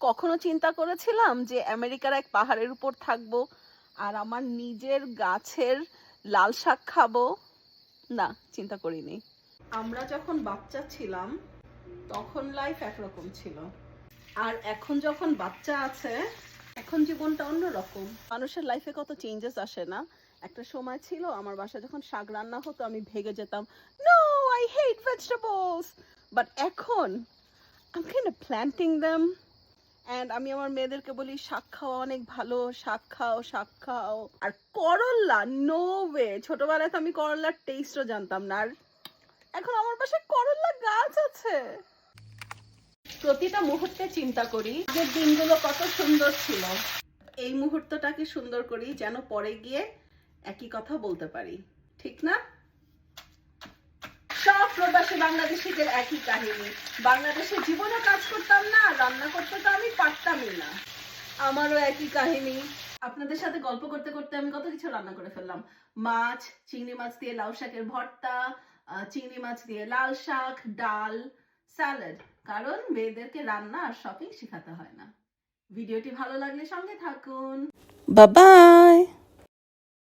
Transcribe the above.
কখনো চিন্তা করেছিলাম যে আমেরিকার এক পাহাড়ের উপর থাকবো আর আমার নিজের গাছের লাল শাক খাবো? না, চিন্তা করিনি। আমরা যখন বাচ্চা ছিলাম তখন লাইফ একরকম ছিল, আর এখন যখন বাচ্চা আছে এখন জীবনটা অন্যরকম। মানুষের লাইফে কত চেঞ্জেস আসে না? একটা সময় ছিল আমার বাসায় যখন শাক রান্না হতো আমি ভেগে যেতাম, no, I hate vegetables. But এখন I'm kind of planting them. And আমি আমার মেয়েদেরকে বলি শাক খাওয়া অনেক ভালো, শাক খাও, শাক খাও। আর করল্লা, নো ওয়ে, ছোটবেলায় তো আমি করল্লার টেস্টও জানতাম না, আর এখন আমার বাসায় করল্লা গাছ আছে। প্রতিটা মুহূর্তে চিন্তা করি যে দিনগুলো কত সুন্দর ছিল, এই মুহূর্তটাকে সুন্দর করি যেন পরে গিয়ে একই কথা বলতে পারি, ঠিক না? সব প্রবাসী বাংলাদেশিদের একই কাহিনী। বাংলাদেশে জীবনে কাজ করতাম না, রান্না করতে তো আমি পারতামই না। আমারও একই কাহিনী। আপনাদের সাথে গল্প করতে করতে আমি কত কিছু রান্না করে ফেললাম। মাছ, চিংড়ি মাছ দিয়ে লাউ শাকের ভর্তা, চিংড়ি মাছ দিয়ে লাল শাক, ডাল, স্যালাড। কারণ মেয়েদেরকে রান্না আর শপিং শেখাতে হয় না। ভিডিওটি ভালো লাগলে সঙ্গে থাকুন। Bye bye.